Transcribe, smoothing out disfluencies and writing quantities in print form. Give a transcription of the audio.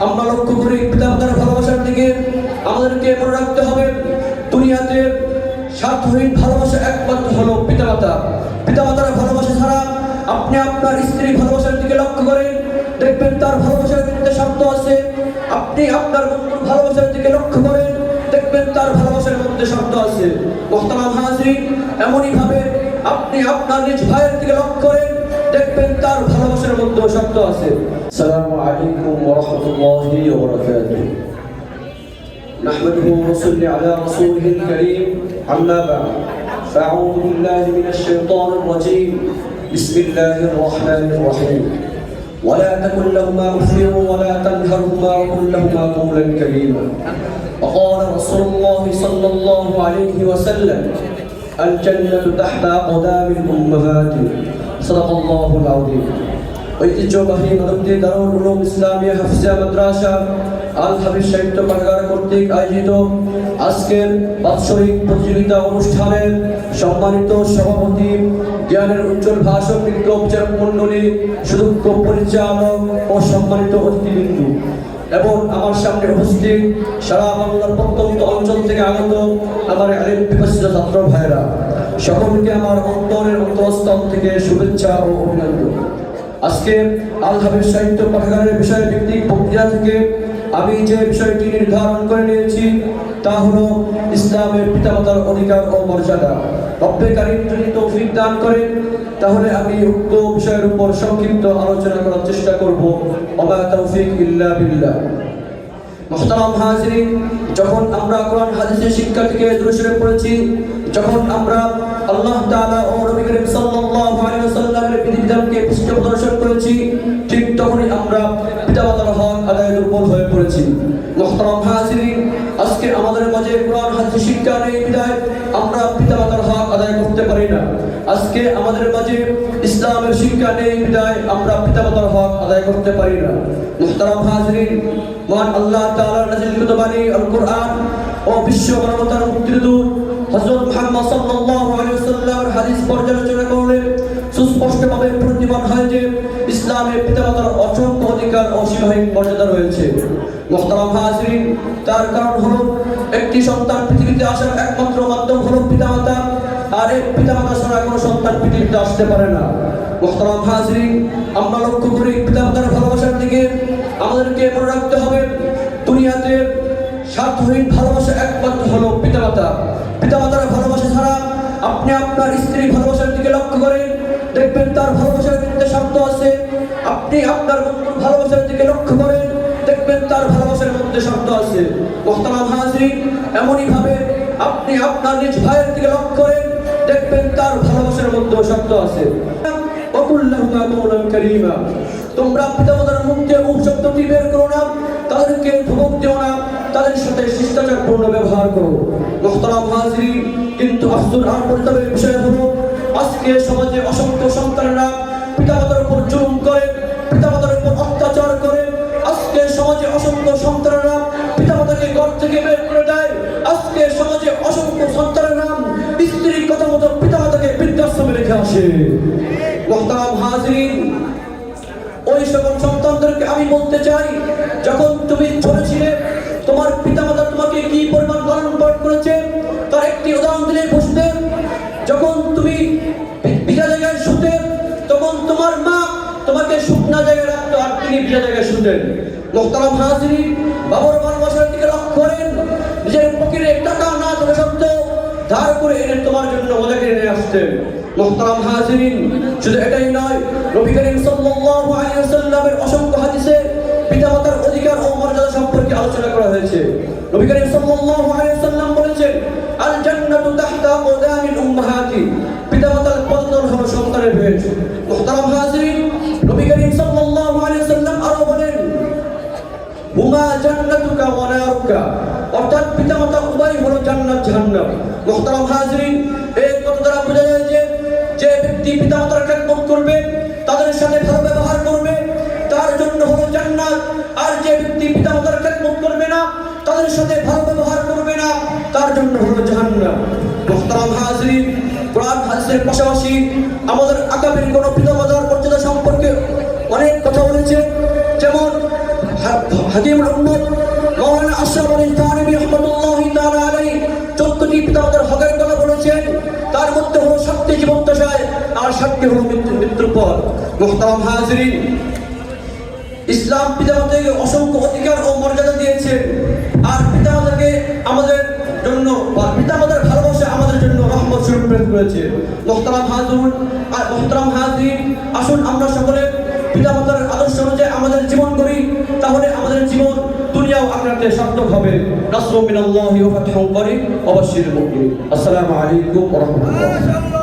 আমরা লক্ষ্য করি পিতামাতার ভালোবাসার দিকে আমাদেরকে মনে রাখতে হবে। দুনিয়াতে স্বার্থহীন ভালোবাসা একমাত্র হলো পিতামাতা। পিতামাতার ভালোবাসা ছাড়া আপনি আপনার স্ত্রীর ভালোবাসার দিকে লক্ষ্য করেন, দেখবেন তার ভালোবাসার মধ্যে স্বার্থ আছে। আপনি আপনার বন্ধুর ভালোবাসার দিকে লক্ষ্য করেন, দেখবেন তার ভালোবাসার মধ্যে স্বার্থ আছে। মুহতারাম হাজিরিন, এমনই ভাবে আপনি আপনার নিজ ভাইয়ের দিকে লক্ষ্য করেন, দেখবেন তার ভালোবাসার মধ্যে স্বার্থ আছে। আসসালামু আলাইকুম ওয়া রাহমাতুল্লাহি ওয়া বারাকাতুহু। নাহমাদুহু ওয়া নুসাল্লি আলা রাসূলিল কারীম, আম্মা বা'দ। ফাআউযু বিল্লাহি মিনাশ শাইতানির রাজীম। বিসমিল্লাহির রাহমানির রাহিম। ولا تقل لهما اف ولا تنهرهما وقل لهما قولا كريما. وقال رسول الله صلى الله عليه وسلم الجنة تحت أقدام الأمهات. صدق الله العظيم. ঐতিহ্যবাহী মানবী দারুল উলুম ইসলামিয়া হাফিজা মাদ্রাসা আল হাফিজ সাহিত্য পাঠাগার কর্তৃক আয়োজিত আজকের বাৎসরিক প্রতিযোগিতা অনুষ্ঠানের সম্মানিত সভাপতি, জ্ঞানের উজ্জ্বল ভাষণ বিচারক মণ্ডলী, সুদক্ষ পরিচালক ও সম্মানিত অতিথিবৃন্দ এবং আমার সামনে উপস্থিত সারা বাংলার প্রত্যন্ত অঞ্চল থেকে আগত আমার আলিম পিপাসিত ছাত্র ভাইরা, সকলকে আমার অন্তরের অন্তঃস্থল থেকে শুভেচ্ছা ও অভিনন্দন। আজকে আল হাফিজ সাহিত্য পাঠাগারের বিষয় ভিত্তিক বক্তৃতা থেকে আমি যে বিষয়টি নির্ধারণ করে নিয়েছি তা হলো ইসলামের পিতামাতার অধিকার ও মর্যাদা। রব্বে কারীম যদি তৌফিক দান করেন তাহলে আমি উক্ত বিষয়ের উপর সংক্ষিপ্ত আলোচনা করার চেষ্টা করব। ওয়া তৌফিক ইল্লা বিল্লাহ। মুহতারাম হাজিরিন, যখন আমরা কোরআন হাদিসের শিক্ষা থেকে দূরে সরে পড়েছি, যখন আমরা আল্লাহ তাআলা ও নবী করিম সাল্লাল্লাহু আলাইহি ওয়াসাল্লামের বিধিবিধানকে পৃষ্ঠপোষণ করেছি, ঠিক তখনই আমরা পিতামাতার হক আদায়ে দুর্বল হয়ে পড়েছি। মুহতারাম হাজিরিন, আজকে আমাদের মাঝে কোরআন হাদিসের শিক্ষা নেই বিধায় আমরা পিতামাতার হক আদায় করতে পারি না। আজকে আমাদের মাঝে ইসলামের শিক্ষা নেই বিধায় আমরা পিতামাতার হক আদায় করতে পারি না। মুহতারাম হাজিরিন, মহান আল্লাহ তাআলার নাযিলকৃত বাণী আল কোরআন ও বিশ্ব মানবতার মুক্তির দূত হযরত মুহাম্মদ সাল্লাল্লাহু আলাইহি ওয়াসাল্লামের হাদিস পর্যালোচনা করলে সুস্পষ্টভাবে প্রতিপাদন হয় যে ইসলামের পিতামাতার অসংখ্য অধিকার ও সীমাহীন মর্যাদা রয়েছে। মুহতারাম হাজিরিন, তার কারণ হলো একটি সন্তান পৃথিবীতে আসার একমাত্র মাধ্যম হলো পিতামাতা, আর এই পিতামাতা ছাড়া কোনো সন্তান পৃথিবীতে আসতে পারে না। মুহতারাম হাজিরিন, আমরা লক্ষ্য করি পিতামাতার ভালোবাসার দিকে আমাদেরকে মনে রাখতে হবে। দুনিয়াতে স্বার্থহীন ভালোবাসা একমাত্র হলো পিতামাতা। পিতামাতার ভালোবাসা ছাড়া আপনি আপনার স্ত্রীর ভালোবাসার দিকে লক্ষ্য করেন, দেখবেন তার ভালোবাসার মধ্যে স্বার্থ আছে। আপনি আপনার বন্ধুর ভালোবাসার দিকে লক্ষ্য করেন, দেখবেন তার ভালোবাসার মধ্যে স্বার্থ আছে। মুহতারাম হাজিরিন, এমনই ভাবে আপনি আপনার নিজ ভাইয়ের দিকে লক্ষ্য করেন, দেখবেন তার ভালোবাসার মধ্যে স্বার্থ আছে। ওয়াকুল লাহুমা কওলান কারীমা। তোমরা পিতামাতার মুখ দিয়ে শব্দটি বের করো না, তাদেরকে ধমক দিও না, তাদের সাথে শিষ্টাচারপূর্ণ ব্যবহার করো। মুহতারাম হাজিরিন, কিন্তু আফসোস আর পরিতাপের বিষয় হলো আজকে সমাজে অসংখ্য সন্তানেরা পিতামাতার উপর জুলুম করে, পিতামাতার উপর অত্যাচার করে। আজকে সমাজে অসংখ্য সন্তানেরা পিতামাতাকে ঘর থেকে বের করে দেয়। আজকে সমাজে অসংখ্য সন্তানেরা স্ত্রীর কথা মতো পিতামাতাকে বৃদ্ধাশ্রমে রেখে আসে। মুহতারাম হাজিরিন, ওই সকল সন্তানদেরকে আমি বলতে চাই, যখন তুমি ছোট ছিলে তোমার পিতামাতা তোমাকে কি পরিমাণ লালন পালন করেছে তার একটি উদাহরণ দিলে বুঝতে। যখন তুমি ভিজা জায়গায় শুতে তখন তোমার মা তোমাকে শুকনা জায়গায় রাখতো আর তিনি ভিজা জায়গায় শুতেন। মুহতারাম হাজিরিন, বাবার ভালোবাসার দিকে লক্ষ্য করেন। নিজের পকেটে টাকা না থাকা সত্ত্বেও ধার করে এনে তোমার জন্য মজা কিনে নিয়ে আসতেন। মুহতারাম হাজিরিন, শুধু এটাই নয়, নবী করিম সাল্লাল্লাহু আলাইহি ওয়াসাল্লামের অসংখ্য হাদিসে পিতামাতার অধিকার ও মর্যাদা সম্পর্কে আলোচনা করা হয়েছে। নবী করিম সাল্লাল্লাহু আলাইহি ওয়াসাল্লাম বলেছেন, আল জান্নাতু তাহতা আকদামিল উম্মাহাতি। পিতামাতার পদতল হলো সন্তানের ভেষ। মুহতারাম হাজিরিন, নবী করিম সাল্লাল্লাহু আলাইহি ওয়াসাল্লাম আরো বলেন, হুমা জান্নাতুকা ওয়া নারুকা। অর্থাৎ পিতামাতা উভয় হলো জান্নাত জাহান্নাম। মুহতারাম হাজিরিন, এই কথা দ্বারা বোঝা যায় যে ব্যক্তি পিতামাতার খেদমত করবে, তাদের সাথে ভালো ব্যবহার করবে, তার জন্য হলো জান্নাত। আর যে ব্যক্তি পিতামাতার খেদমত করবে না, তাদের সাথে ভালো ব্যবহার করবে না, তার জন্য হলো জাহান্নাম। মুহতারাম হাজিরিন, কোরআন হাদিসের পাশাপাশি আমাদের আগামীর কোন পিতামাতার মর্যাদা সম্পর্কে অনেক কথা বলেছে। যেমন হাকিমুল উম্মত মাওলানা আশরাফ আলী থানভী রাহমাতুল্লাহি তাআলা আলাইহি 14টি পিতামাতার হকের কথা বলেছেন। তার মধ্যে হলো 7টি জীবন দশায় আর 7টি হলো মৃত্যুর পর। মুহতারাম হাজিরিন, ইসলাম পিতামাতাকে অসংখ্য অধিকার ও মর্যাদা দিয়েছে। আর পিতামাতাকে আমাদের জন্য পিতামাতার ভালোবাসা আমাদের জন্য রহমত স্বরূপ প্রেরণ করেছে। মুহতারাম হাজিরিন, আসুন আমরা সকলে পিতামাতার আদর্শ অনুযায়ী আমাদের জীবন করি, তাহলে আমাদের জীবন দুনিয়াও আখিরাতে সার্থক হবে। নাসরুম মিনাল্লাহি ওয়া ফাতহুন করিম ওয়া বাশশিরিল মুমিনিন। আসসালামু আলাইকুম ওয়া রাহমাতুল্লাহ।